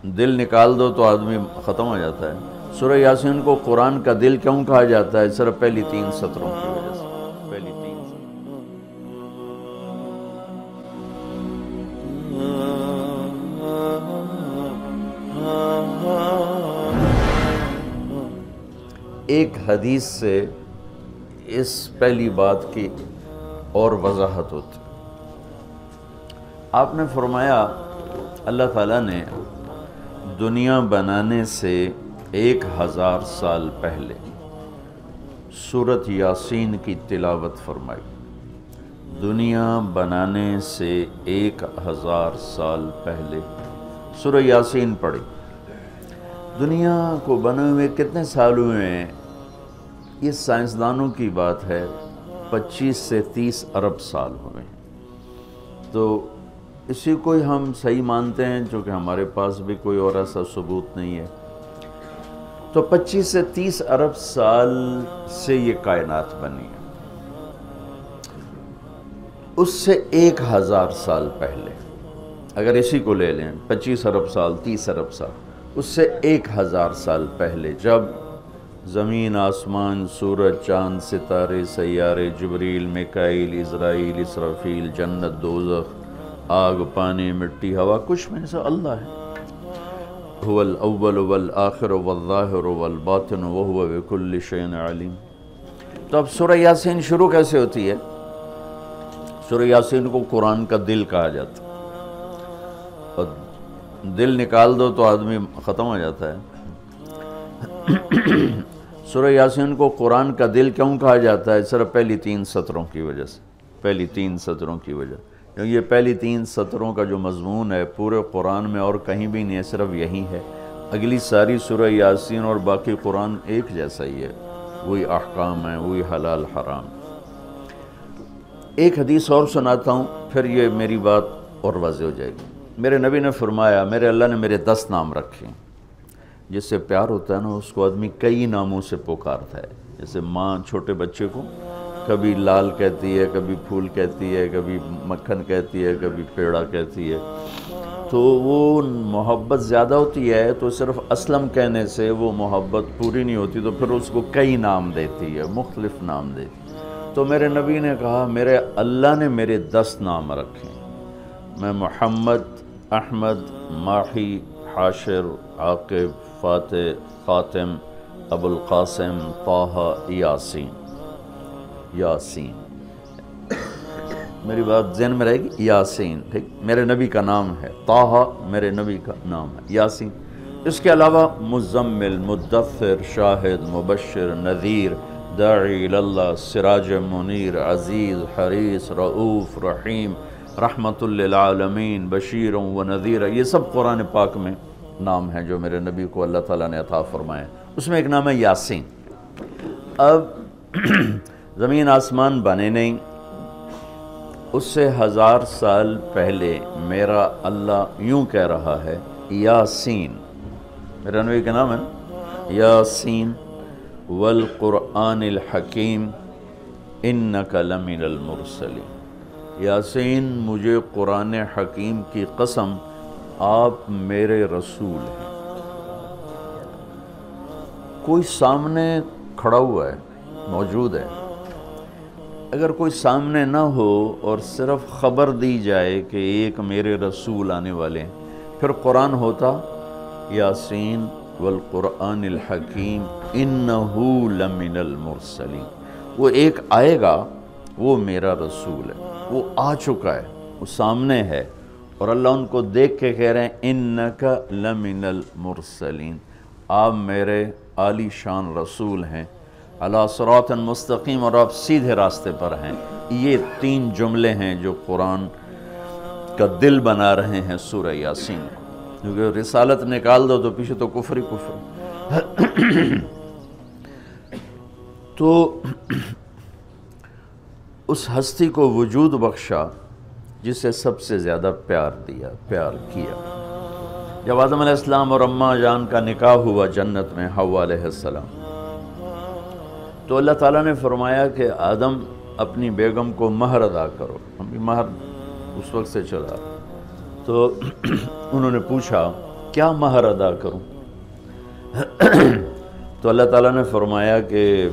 دل نکال دو تو آدمی ختم ہو جاتا ہے۔ سورہ یاسین کو قرآن کا دل کیوں کہا جاتا ہے؟ صرف پہلی 3 سطروں کی وجہ سے۔ پہلی 3 ایک حدیث سے اس پہلی بات کی اور وضاحت ہوتی۔ آپ نے فرمایا اللہ تعالیٰ نے دنیا بنانے سے 1000 سال پہلے سورۃ یاسین کی تلاوت فرمائی۔ دنیا بنانے سے 1000 سال پہلے سورہ یاسین پڑھی۔ دنیا کو بنے ہوئے کتنے سال ہوئے ہیں؟ یہ سائنسدانوں کی بات ہے، 25 سے 30 ارب سال ہوئے ہیں۔ تو اسی کو ہی ہم صحیح مانتے ہیں، چونکہ ہمارے پاس بھی کوئی اور ایسا ثبوت نہیں ہے۔ تو 25 سے 30 ارب سال سے یہ کائنات بنی ہے۔ اس سے 1000 سال پہلے، اگر اسی کو لے لیں 25 ارب سال 30 ارب سال، اس سے 1000 سال پہلے جب زمین، آسمان، سورج، چاند، ستارے، سیارے، جبریل، میکائیل، عزرائیل، اسرافیل، جنت، دوزخ، آگ، پانی، مٹی، ہوا، کچھ میں سے اللہ ہے۔ هو الاول والآخر والظاہر والباطن وهو بكل شيء علیم۔ تو اب سورہ یاسین شروع کیسے ہوتی ہے؟ سورہ یاسین کو قرآن کا دل کہا جاتا ہے، اور دل نکال دو تو آدمی ختم ہو جاتا ہے۔ سورہ یاسین کو قرآن کا دل کیوں کہا جاتا ہے؟ صرف پہلی 3 سطروں کی وجہ سے۔ پہلی 3 سطروں کی وجہ، یہ پہلی 3 سطروں کا جو مضمون ہے پورے قرآن میں اور کہیں بھی نہیں ہے، صرف یہی ہے۔ اگلی ساری سورہ یاسین اور باقی قرآن ایک جیسا ہی ہے، وہی احکام ہیں، وہی حلال حرام۔ ایک حدیث اور سناتا ہوں، پھر یہ میری بات اور واضح ہو جائے گی۔ میرے نبی نے فرمایا، میرے اللہ نے میرے 10 نام رکھے ہیں۔ جس سے پیار ہوتا ہے نا، اس کو آدمی کئی ناموں سے پکارتا ہے۔ جیسے ماں چھوٹے بچے کو کبھی لال کہتی ہے، کبھی پھول کہتی ہے، کبھی مکھن کہتی ہے، کبھی پیڑا کہتی ہے۔ تو وہ محبت زیادہ ہوتی ہے تو صرف اسلم کہنے سے وہ محبت پوری نہیں ہوتی، تو پھر اس کو کئی نام دیتی ہے، مختلف نام دیتی ہے۔ تو میرے نبی نے کہا، میرے اللہ نے میرے 10 نام رکھے ہیں۔ میں محمد، احمد، ماحی، حاشر، عاقب، فاتح، خاتم، ابو القاسم، طٰہٰ، یاسین۔ یاسین، میری بات ذہن میں رہے گی، یاسین، ٹھیک، میرے نبی کا نام ہے۔ طٰہٰ میرے نبی کا نام ہے۔ یاسین، اس کے علاوہ مزمل، مدثر، شاہد، مبشر، نذیر، داعی اللہ، سراج منیر، عزیز، حریص، رؤوف، رحیم، رحمت للعالمین، بشیر و نذیر، یہ سب قرآن پاک میں نام ہیں جو میرے نبی کو اللہ تعالیٰ نے عطا فرمائے۔ اس میں ایک نام ہے یاسین۔ اب زمین آسمان بنے نہیں، اس سے 1000 سال پہلے میرا اللہ یوں کہہ رہا ہے، یاسین، میرا نبی کا نام ہے یاسین، والقرآن الحکیم انک لمن المرسلین۔ یاسین، مجھے قرآن حکیم کی قسم، آپ میرے رسول ہیں۔ کوئی سامنے کھڑا ہوا ہے، موجود ہے۔ اگر کوئی سامنے نہ ہو اور صرف خبر دی جائے کہ ایک میرے رسول آنے والے ہیں، پھر قرآن ہوتا یاسین والقرآن الحکیم انہو لمن المرسلین۔ وہ ایک آئے گا، وہ میرا رسول ہے، وہ آ چکا ہے، وہ سامنے ہے، اور اللہ ان کو دیکھ کے کہہ رہے ہیں انک لمن المرسلین، آپ میرے عالی شان رسول ہیں، علی صراط مستقیم، اور آپ سیدھے راستے پر ہیں۔ یہ 3 جملے ہیں جو قرآن کا دل بنا رہے ہیں سورہ یاسین کو، کیونکہ رسالت نکال دو تو پیچھے تو کفر ہی کفر۔ تو اس ہستی کو وجود بخشا جسے سب سے زیادہ پیار کیا۔ جب آدم علیہ السلام اور اماں جان کا نکاح ہوا جنت میں حوا علیہ السلام، تو اللہ تعالیٰ نے فرمایا کہ آدم اپنی بیگم کو مہر ادا کرو۔ ہم بھی مہر اس وقت سے چلا، تو انہوں نے پوچھا کیا مہر ادا کروں؟ تو اللہ تعالیٰ نے فرمایا کہ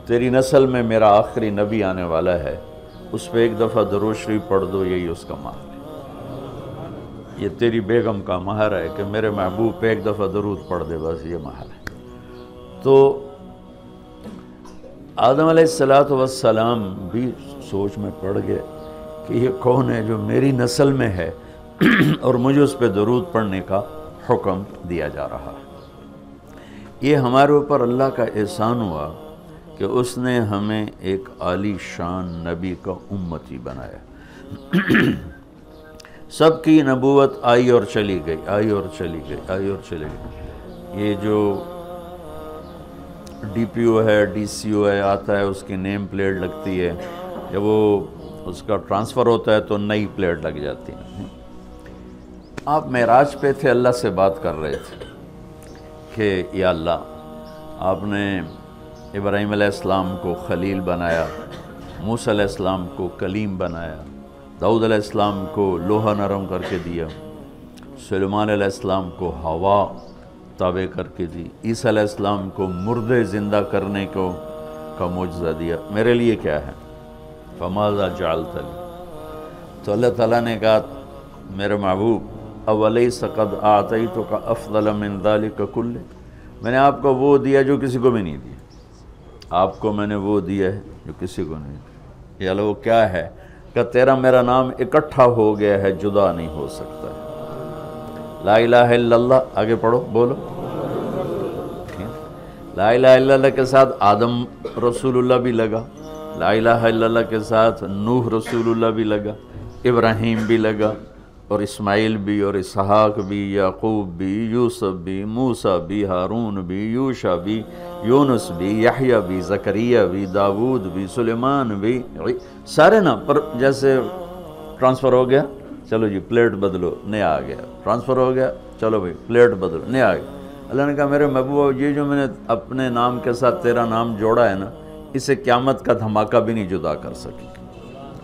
تیری نسل میں میرا آخری نبی آنے والا ہے، اس پہ ایک دفعہ درود شریف پڑھ دو، یہی اس کا مہر ہے۔ یہ تیری بیگم کا مہر ہے کہ میرے محبوب پہ ایک دفعہ درود پڑھ دے، بس یہ مہر ہے۔ تو آدم علیہ السلام بھی سوچ میں پڑ گئے کہ یہ کون ہے جو میری نسل میں ہے اور مجھے اس پہ درود پڑھنے کا حکم دیا جا رہا ہے۔ یہ ہمارے اوپر اللہ کا احسان ہوا کہ اس نے ہمیں ایک عالی شان نبی کا امتی بنایا۔ سب کی نبوت آئی اور چلی گئی، آئی اور چلی گئی، آئی اور چلی گئی۔ یہ جو ڈی پی او ہے، ڈی سی او ہے، آتا ہے، اس کی نیم پلیٹ لگتی ہے، جب وہ اس کا ٹرانسفر ہوتا ہے تو نئی پلیٹ لگ جاتی ہے۔ آپ معراج پہ تھے، اللہ سے بات کر رہے تھے کہ یا اللہ، آپ نے ابراہیم علیہ السلام کو خلیل بنایا، موسیٰ علیہ السلام کو کلیم بنایا، داؤد علیہ السلام کو لوہا نرم کر کے دیا، سلیمان علیہ السلام کو ہوا تابع کر کے دی، عیسیٰ علیہ السلام کو مردے زندہ کرنے کا معجزہ دیا، میرے لیے کیا ہے؟ فماذا جعلت لی؟ تو اللہ تعالیٰ نے کہا میرے محبوب اولیس قد اعطیتک افضل من ذلک کلہ، میں نے آپ کو وہ دیا جو کسی کو بھی نہیں دیا، آپ کو میں نے وہ دیا ہے جو کسی کو نہیں دیا۔ یا اللہ وہ کیا ہے؟ کہ تیرا میرا نام اکٹھا ہو گیا ہے، جدا نہیں ہو سکتا ہے۔ لا الہ الا اللہ، آگے پڑھو، بولو۔ لا الہ الا اللہ کے ساتھ آدم رسول اللہ بھی لگا، لا الہ الا اللہ کے ساتھ نوح رسول اللہ بھی لگا، ابراہیم بھی لگا، اور اسماعیل بھی، اور اسحاق بھی، یعقوب بھی، یوسف بھی، موسیٰ بھی، ہارون بھی، یوشع بھی، یونس بھی، یحییٰ بھی، زکریا بھی، داود بھی، سلیمان بھی، سارے نا۔ پر جیسے ٹرانسفر ہو گیا، چلو جی پلیٹ بدلو، نیا آ گیا، ٹرانسفر ہو گیا، چلو بھائی پلیٹ بدلو، نیا آ گیا۔ اللہ نے کہا میرے محبوب، یہ جو میں نے اپنے نام کے ساتھ تیرا نام جوڑا ہے نا، اسے قیامت کا دھماکہ بھی نہیں جدا کر سکی۔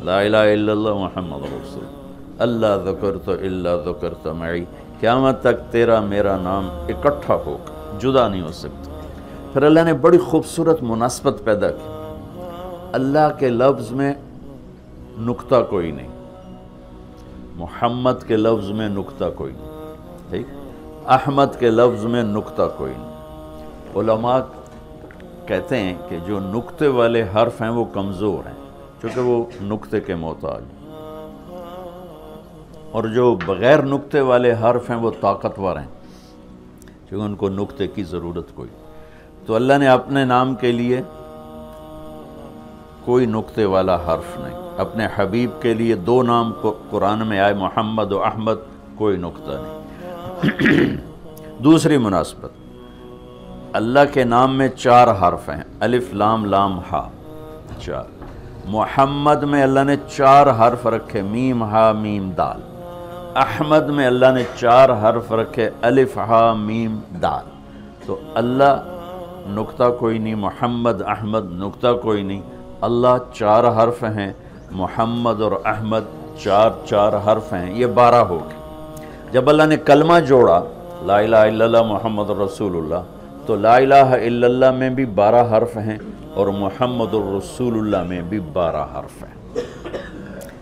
لا الہ الا اللہ محمد رسول اللہ، ذکرت الا ذکرت معی، قیامت تک تیرا میرا نام اکٹھا ہوگا، جدا نہیں ہو سکتا۔ پھر اللہ نے بڑی خوبصورت مناسبت پیدا کی، اللہ کے لفظ میں نقطہ کوئی نہیں، محمد کے لفظ میں نقطہ کوئی نہیں، ٹھیک، احمد کے لفظ میں نقطہ کوئی نہیں۔ علماء کہتے ہیں کہ جو نقطے والے حرف ہیں وہ کمزور ہیں، چونکہ وہ نقطے کے محتاج، اور جو بغیر نقطے والے حرف ہیں وہ طاقتور ہیں، کیونکہ ان کو نقطے کی ضرورت کوئی۔ تو اللہ نے اپنے نام کے لیے کوئی نقطے والا حرف نہیں، اپنے حبیب کے لیے دو نام قرآن میں آئے، محمد و احمد، کوئی نقطہ نہیں۔ دوسری مناسبت، اللہ کے نام میں 4 حرف ہیں، الف لام لام ہا، 4۔ محمد میں اللہ نے 4 حرف رکھے، میم ہا میم دال۔ احمد میں اللہ نے 4 حرف رکھے، الف ہا میم دال۔ تو اللہ نقطہ کوئی نہیں، محمد احمد نقطہ کوئی نہیں، اللہ 4 حرف ہیں، محمد اور احمد 4 حرف ہیں، یہ 12 ہو گئے۔ جب اللہ نے کلمہ جوڑا لا الہ الا اللہ محمد رسول اللہ، تو لا الہ الا اللہ میں بھی 12 حرف ہیں اور محمد الرسول اللہ میں بھی 12 حرف ہیں،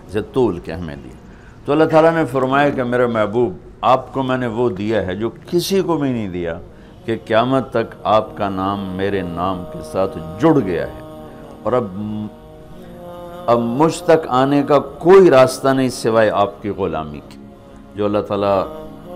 اسے طول کے ہمیں دی۔ تو اللہ تعالیٰ نے فرمایا کہ میرے محبوب، آپ کو میں نے وہ دیا ہے جو کسی کو بھی نہیں دیا، کہ قیامت تک آپ کا نام میرے نام کے ساتھ جڑ گیا ہے، اور اب مجھ تک آنے کا کوئی راستہ نہیں سوائے آپ کی غلامی کی۔ جو اللہ تعالیٰ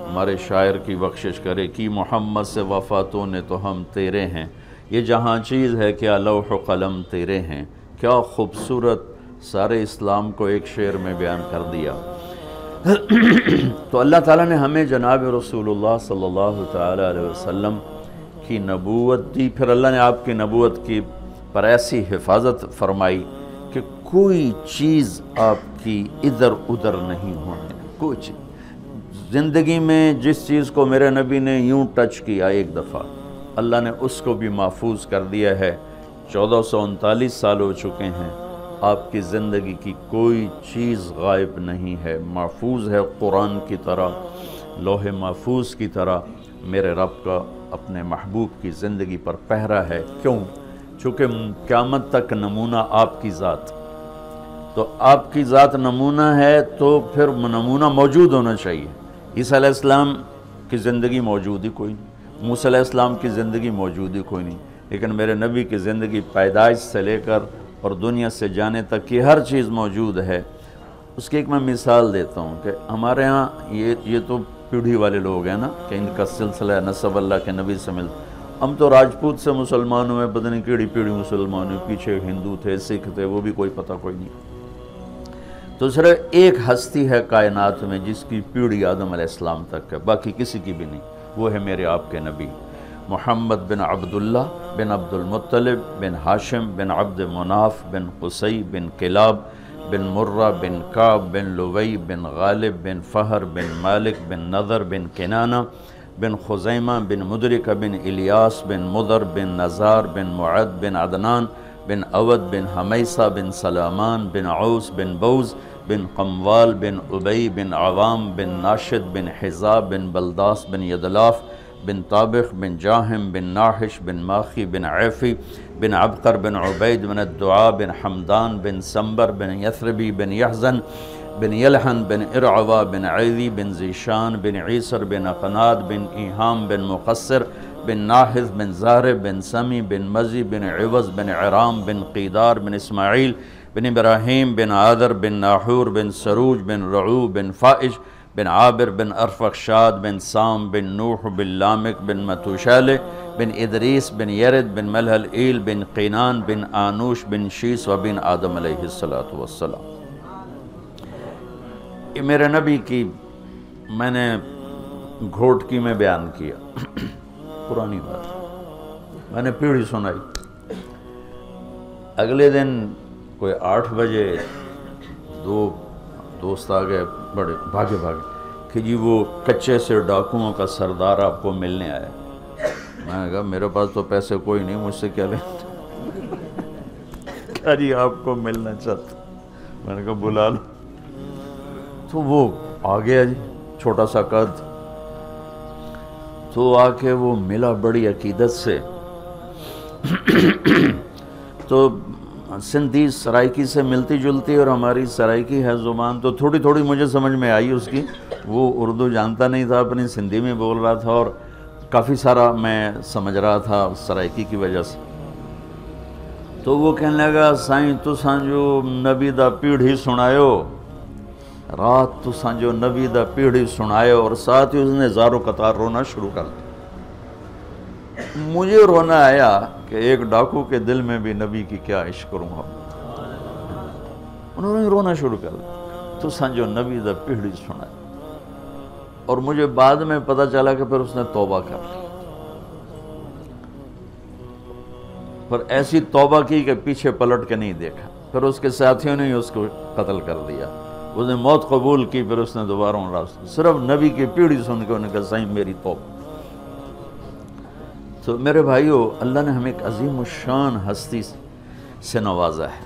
ہمارے شاعر کی بخشش کرے کہ محمد سے وفاتوں نے تو ہم تیرے ہیں، یہ جہاں چیز ہے کیا لوح و قلم تیرے ہیں، کیا خوبصورت سارے اسلام کو ایک شعر میں بیان کر دیا۔ تو اللہ تعالیٰ نے ہمیں جناب رسول اللہ صلی اللہ تعالیٰ علیہ وسلم کی نبوت دی، پھر اللہ نے آپ کی نبوت کی پر ایسی حفاظت فرمائی کہ کوئی چیز آپ کی ادھر ادھر نہیں ہونے، کوئی چیز۔ زندگی میں جس چیز کو میرے نبی نے یوں ٹچ کیا ایک دفعہ، اللہ نے اس کو بھی محفوظ کر دیا ہے۔ 1439 سال ہو چکے ہیں، آپ کی زندگی کی کوئی چیز غائب نہیں ہے، محفوظ ہے قرآن کی طرح۔ لوح محفوظ کی طرح میرے رب کا اپنے محبوب کی زندگی پر پہرا ہے۔ کیوں؟ چونکہ قیامت تک نمونہ آپ کی ذات، تو آپ کی ذات نمونہ ہے تو پھر نمونہ موجود ہونا چاہیے۔ عیسیٰ علیہ السلام کی زندگی موجود ہی کوئی نہیں، موسیٰ علیہ السلام کی زندگی موجود ہی کوئی نہیں، لیکن میرے نبی کی زندگی پیدائش سے لے کر اور دنیا سے جانے تک کی ہر چیز موجود ہے۔ اس کی ایک میں مثال دیتا ہوں کہ ہمارے ہاں یہ تو پیڑھی والے لوگ ہیں نا کہ ان کا سلسلہ نسب اللہ کے نبی سے ملتا۔ ہم تو راجپوت سے مسلمان ہوئے، پتہ نہیں کیڑی پیڑھی مسلمان ہوئے، پیچھے ہندو تھے، سکھ تھے، وہ بھی کوئی پتہ کوئی نہیں۔ تو صرف ایک ہستی ہے کائنات میں جس کی پیڑھی آدم علیہ السلام تک ہے، باقی کسی کی بھی نہیں، وہ ہے میرے آپ کے نبی محمد بن عبداللہ بن عبد المطلب بن ہاشم بن عبد مناف بن قصی بن کلاب بن مرہ بن کعب بن لوی بن غالب بن فہر بن مالک بن نضر بن کنانہ بن خزیمہ بن مدرکہ بن الیاس بن مضر بن نزار بن معد بن عدنان بن اود بن حمیسہ بن سلامان بن عوس بن بوز بن قموال بن ابی بن عوام بن ناشد بن حزاب بن بلداس بن یدلاف بن طابخ بن جاہم بن ناحش بن ماخی بن عیفی بن عبقر بن عبید بن الدعاء بن حمدان بن سمبر بن یثربی بن یحزن بن یلحن بن ارعوا بن عیدی بن زیشان بن عیسر بن اقناد بن ایہام بن مقصر بن ناحذ بن زارب بن سمی بن مزی بن عوض بن عرام بن قیدار بن اسماعیل بن ابراہیم بن عادر بن ناحور بن سروج بن رعو بن فائش بن عابر بن ارفخشاد بن سام بن نوح بن لامک بن متوشالہ بن ادریس بن یرد بن ملحل ایل بن قینان بن آنوش بن شیس و بن آدم علیہ السلام۔ یہ میرے نبی کی میں نے گھوٹکی میں بیان کیا، پرانی بات، میں نے پیڑھی سنائی۔ اگلے دن کوئی 8 بجے 2 دوست آ گئے، بڑے بھاگے کہ جی وہ کچے سے ڈاکوؤں کا سردار آپ کو ملنے آیا۔ میں نے کہا میرے پاس تو پیسے کوئی نہیں، مجھ سے کیا لینا؟ کہا جی آپ کو ملنا چاہتا۔ میں نے کہا بلا لو۔ تو وہ آ گیا جی، چھوٹا سا قد، تو آ کے وہ ملا بڑی عقیدت سے۔ تو سندھی سرائکی سے ملتی جلتی اور ہماری سرائکی ہے زبان، تو تھوڑی تھوڑی مجھے سمجھ میں آئی اس کی۔ وہ اردو جانتا نہیں تھا، اپنی سندھی میں بول رہا تھا اور کافی سارا میں سمجھ رہا تھا سرائکی کی وجہ سے۔ تو وہ کہنے لگا سائیں تساں جو نبی دا پیڑھی سنایو، رات تساں جو نبی دا پیڑھی سنایو، اور ساتھ ہی اس نے زارو قطار رونا شروع کر دیا۔ مجھے رونا آیا کہ ایک ڈاکو کے دل میں بھی نبی کی کیا عشق کروں گا۔ انہوں نے رونا شروع کر دیا، تو سنجو نبی دا پیڑھی سنا۔ اور مجھے بعد میں پتہ چلا کہ پھر اس نے توبہ کر لی، پر ایسی توبہ کی کہ پیچھے پلٹ کے نہیں دیکھا۔ پھر اس کے ساتھیوں نے اس کو قتل کر دیا، اس نے موت قبول کی، پھر اس نے دوبارہ راستہ صرف نبی کی پیڑھی سن کے انہوں نے کہا سائیں میری توبہ۔ تو میرے بھائیو، اللہ نے ہمیں ایک عظیم الشان ہستی سے نوازا ہے۔